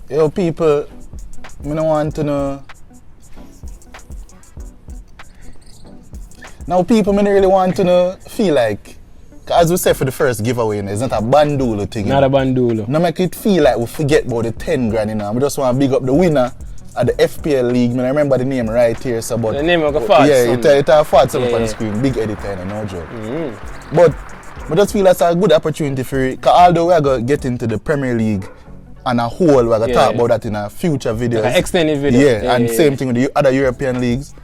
Yo, people, I don't want to know. Now, people, I don't really want to know, feel like, as we said for the first giveaway, it's not a bandulo thing. Not a bandulo. No make it feel like we forget about the 10 grand, you know. I just want to big up the winner at the FPL league. I remember the name right here. So, but the name of the fart. Yeah, it's a fart on the screen. Big editor, no joke. But I just feel that's a good opportunity for it. Because although we're going to get into the Premier League and a whole, we're going to talk about that in a future video. Like an extended video. Yeah, and same thing with the other European leagues.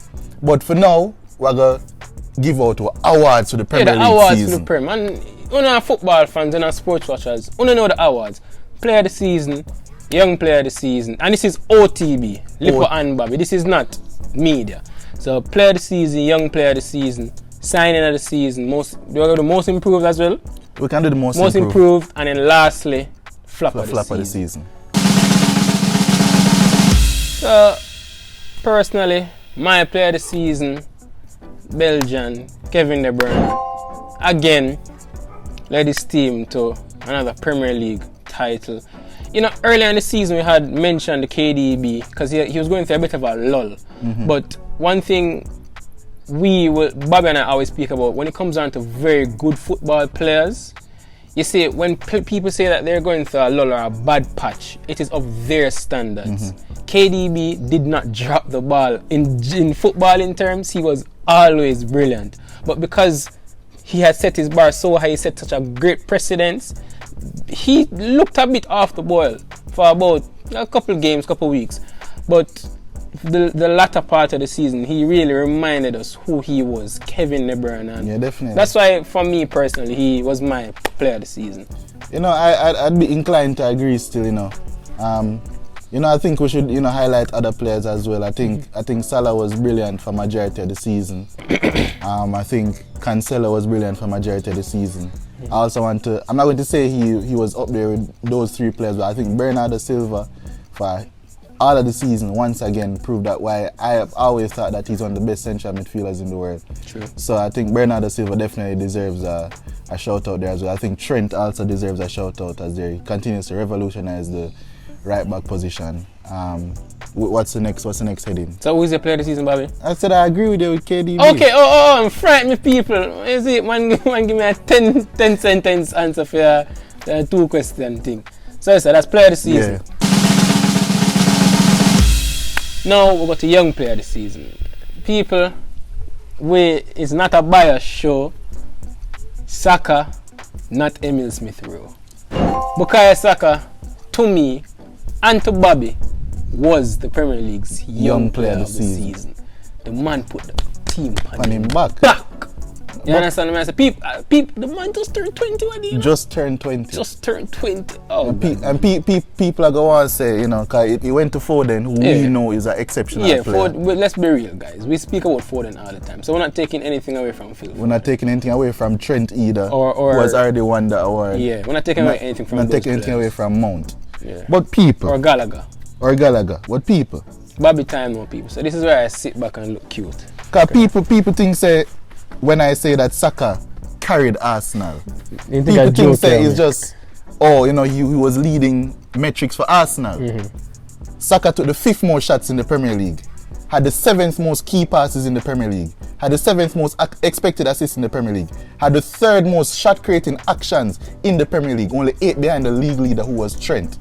But for now, we're going to give out awards to the Premier League awards season. For the Premier. And you know, football fans and sports watchers, you know the awards. Player of the season, young player of the season, and this is OTB, Lippo and Bobby. This is not media. So player of the season, young player of the season, signing of the season, do we go the most improved as well? We can do the most improved, and then lastly, flop of the season. So personally, my player of the season, Belgian Kevin De Bruyne, again led his team to another Premier League title. You know, earlier in the season we had mentioned the KDB because he was going through a bit of a lull. But one thing Bobby and I always speak about, when it comes down to very good football players, you see, when people say that they're going through a lull or a bad patch, it is of their standards. KDB did not drop the ball. In footballing terms, he was always brilliant. But because he had set his bar so high, he set such a great precedence, he looked a bit off the boil for about a couple weeks. But the latter part of the season, he really reminded us who he was, Kevin De Bruyne. And yeah, definitely. That's why, for me personally, he was my player of the season. You know, I'd be inclined to agree still, you know. You know, I think we should, highlight other players as well. I think Salah was brilliant for majority of the season. I think Cancelo was brilliant for majority of the season. I also I'm not going to say he was up there with those three players, but I think Bernardo Silva for all of the season once again proved that why I have always thought that he's one of the best central midfielders in the world. True. So I think Bernardo Silva definitely deserves a shout out there as well. I think Trent also deserves a shout out as he continues to revolutionize the right back position. What's the next heading? So who's your player of the season, Bobby? I said I agree with you with KDB. Okay, I'm frightened me people. Is it man give me a 10 sentence answer for the 2 question thing. So that's player of the season. Yeah. Now we got a young player of the season. People, it's not a bias show. Saka, not Emil Smith Rowe. Bukayo Saka, to me, and to Bobby, was the Premier League's young player of the season. The man put the team on him back. You understand what I say? The man just turned 20 when he just turned 20. Just turned 20. Oh, and people are going to say, because he went to Foden, who we know is an exceptional player. But let's be real, guys. We speak about Foden all the time, so we're not taking anything away from Phil. We're not taking anything away from Trent either, who has already won the award. Yeah, we're not taking away anything from. We're not taking anything away from Mount. Yeah. But people. Or Gallagher. What people? Bobby time more people. So this is where I sit back and look cute. Because people think when I say that Saka carried Arsenal, people think it's just, he was leading metrics for Arsenal. Saka took the 5th most shots in the Premier League, had the 7th most key passes in the Premier League, had the 7th most expected assists in the Premier League, had the 3rd most shot creating actions in the Premier League, only 8 behind the league leader who was Trent.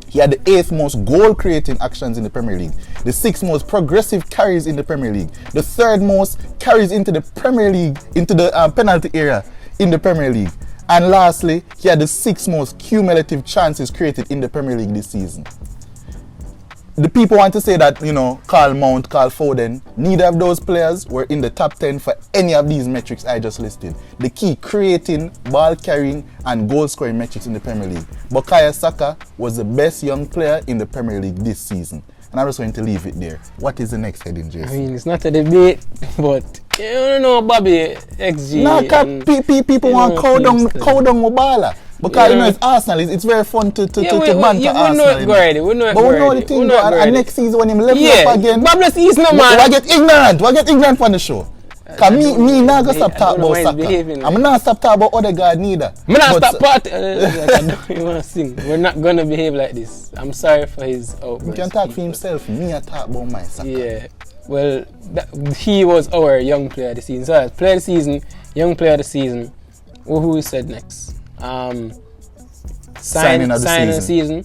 He had the 8th most goal-creating actions in the Premier League, the 6th most progressive carries in the Premier League, the 3rd most carries into the Premier League, into the penalty area in the Premier League. And lastly, he had the 6th most cumulative chances created in the Premier League this season. The people want to say that, Carl Mount, Carl Foden, neither of those players were in the top 10 for any of these metrics I just listed. The key creating, ball carrying, and goal scoring metrics in the Premier League. Bukayo Saka was the best young player in the Premier League this season. And I'm just going to leave it there. What is the next heading, Jason? I mean, it's not a debate, but you don't know Bobby XG. No, people want to cow down Mobala. Because it's Arsenal, it's very fun to banter Arsenal. We know it already. But we know the thing, and next season when him level up again, Babyless is no man. We get ignorant from the show. Cause me not gonna stop talking about Saka. I'm not stop talking about Odegaard neither. I'm not stop part. I don't even wanna sing. We're not gonna behave like this. I'm sorry for his outburst. He can talk for himself. Me I talk about my Saka. Yeah. Well, he was our young player of the season. So player of the season, young player of the season. Who said next? Signing of the season.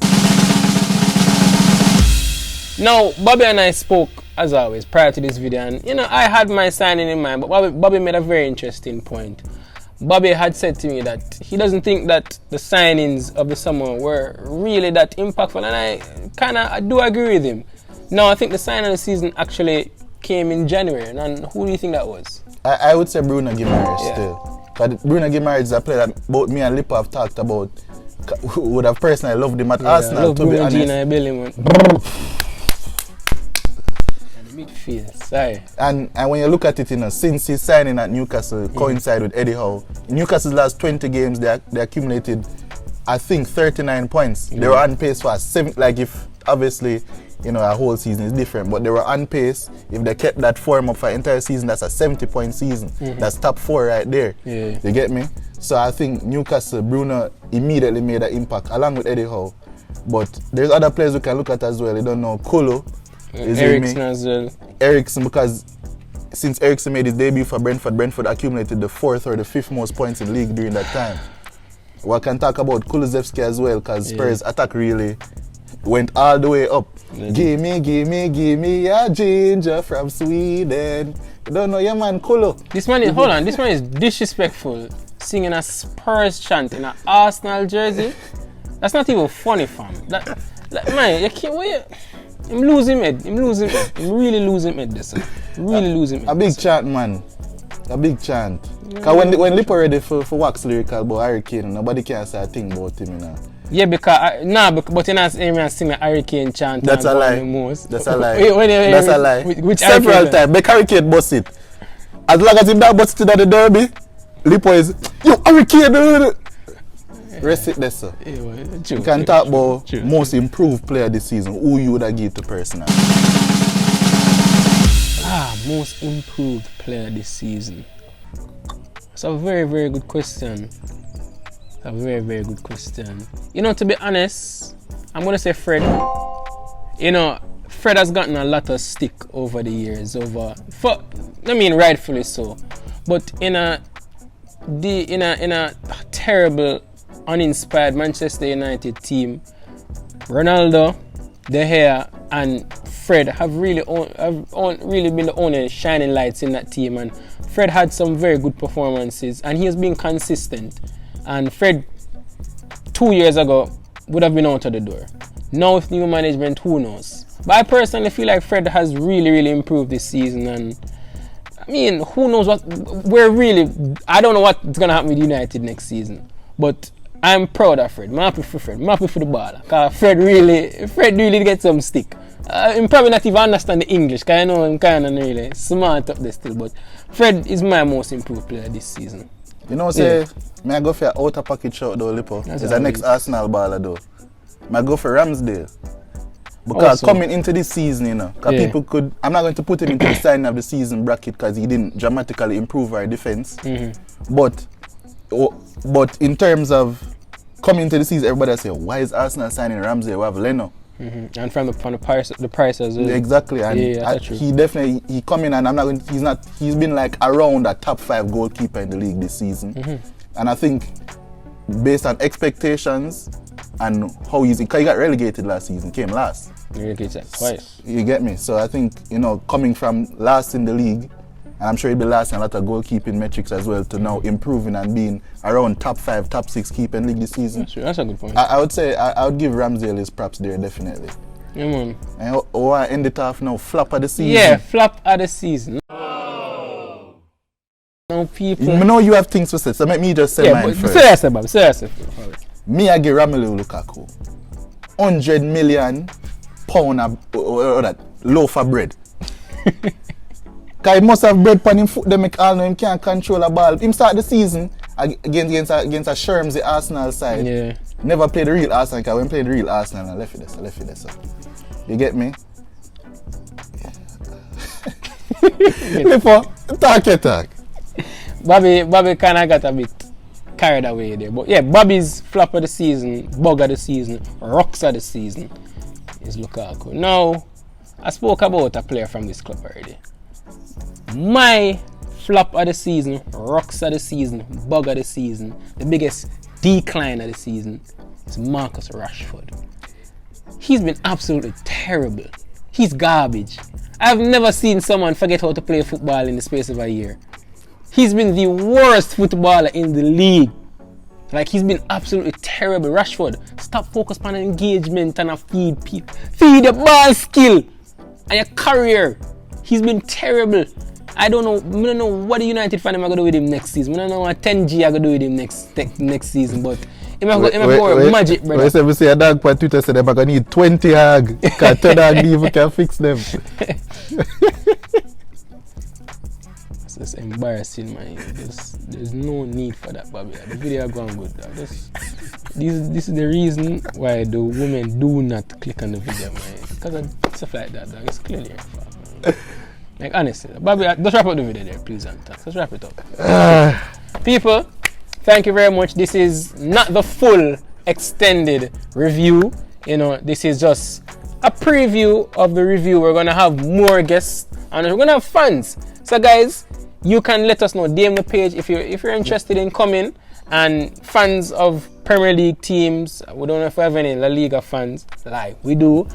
Now, Bobby and I spoke, as always, prior to this video, and I had my signing in mind, but Bobby made a very interesting point. Bobby had said to me that he doesn't think that the signings of the summer were really that impactful, and I do agree with him. Now, I think the signing of the season actually came in January, and who do you think that was? I would say Bruno Guimaraes still. But Bruno Guimaraes is a player that both me and Lippo have talked about, who would have personally loved him at Arsenal, to be honest. Midfield, sorry. And when you look at it, since his signing at Newcastle coincided with Eddie Howe, in Newcastle's last 20 games, they accumulated, I think, 39 points. They were on pace for a 7, like if, obviously, a whole season is different, but they were on pace. If they kept that form up for an entire season, that's a 70-point season. That's top 4 right there. Yeah. You get me? So I think Newcastle, Bruno immediately made an impact, along with Eddie Howe. But there's other players we can look at as well. You don't know, Kolo. Eriksen as well. Eriksen, because since Eriksen made his debut for Brentford accumulated the 4th or the 5th most points in the league during that time. We can talk about Kulusevski as well, because Spurs' attack really went all the way up. Give me a ginger from Sweden. You don't know your man Kolo. This man is disrespectful, singing a Spurs chant in an Arsenal jersey. That's not even funny, fam. Man, you can't wait. I'm losing it. I'm really losing it this. Really losing it. A big chant, man. A big chant. Because when Lippo ready for wax lyrical about Harry Kane, nobody can say a thing about him. Yeah, because but you're not sing a Harry Kane chant. That's a lie. That's a lie. That's a lie. Which several times. Make Harry Kane bust it. As long as him that bust it at the derby, Lippo is, yo, Harry Kane. Rest it there, sir. You can talk about most improved player this season. Who you would have give to personal? Most improved player this season. It's a very, very good question. A very, very good question. To be honest, I'm going to say Fred. Fred has gotten a lot of stick over the years. Rightfully so. But in a terrible, uninspired Manchester United team, Ronaldo, De Gea, and Fred have really been the only shining lights in that team. And Fred had some very good performances, and he has been consistent. And Fred, 2 years ago, would have been out of the door. Now with new management, who knows? But I personally feel like Fred has really, really improved this season. And who knows what? I don't know what's gonna happen with United next season. But I'm proud of Fred. I'm happy for Fred. I'm happy for the baller. Because Fred really gets some stick. I'm probably not even understand the English, because I know I'm kind of really smart up there still. But Fred is my most improved player this season. May I go for an outer package shot though, Lippo? It's the next Arsenal baller though. May I go for Ramsdale? Because coming into this season, because people could, I'm not going to put him into the signing of the season bracket because he didn't dramatically improve our defense. But in terms of coming into the season, everybody say, why is Arsenal signing Ramsdale? We have Leno. And from the price as well. Exactly, and he definitely come in, and he's been like around a top 5 goalkeeper in the league this season. And I think based on expectations and how he got relegated last season, came last. Relegated twice. You get me? So I think, coming from last in the league, and I'm sure he'll be last in a lot of goalkeeping metrics as well, to now improving and being around top 5, top 6 keeper in league this season. That's a good point. I would say I would give Ramsdale his props there, definitely. Yeah, man. And I end it off now, flop of the season. Yeah, flop of the season. No people. I know you have things to say, so let me just say mine first. Say yourself. Me, I give Romelu Lukaku £100 million of that loaf of bread. Because he must have bread on him foot, them make all know him can't control a ball. Him start the season against a Shermsy Arsenal side. Yeah. Never played the real Arsenal, because when played the real Arsenal, I left it there. You get me? Talk. Bobby kind of got a bit carried away there. But yeah, Bobby's flop of the season, bug of the season, rocks of the season is Lukaku. Now, I spoke about a player from this club already. My flop of the season, rocks of the season, bug of the season, the biggest decline of the season is Marcus Rashford. He's been absolutely terrible. He's garbage. I've never seen someone forget how to play football in the space of a year. He's been the worst footballer in the league. Like, he's been absolutely terrible. Rashford, stop focusing on engagement and feed people. Feed your ball skill and your career. He's been terrible. I don't know what the United fan are going to do with him next season. I don't know what 10G are going to do with him next season, but him go magic, brother. We see a dog on Twitter say they're going to need 20 hag because 10 hag even can fix them. It's embarrassing, man. There's no need for that, Bobby. The video going good. This is the reason why the women do not click on the video, man. Because of stuff like that, dog. It's clearly your fault, man. Like, honestly, Bobby, just wrap up the video there, please, and just wrap it up. People, thank you very much. This is not the full extended review. You know, this is just a preview of the review. We're gonna have more guests and we're gonna have fans. So, guys, you can let us know. DM the page if you're interested in coming. And fans of Premier League teams, we don't know if we have any La Liga fans. Like, we do.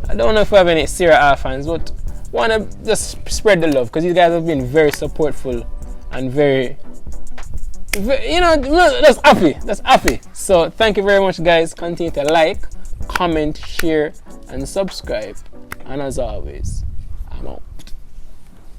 I don't know if we have any Serie A fans, but want to just spread the love because these guys have been very supportful and very, you know, that's happy. So thank you very much, guys. Continue to like, comment, share, and subscribe. And as always,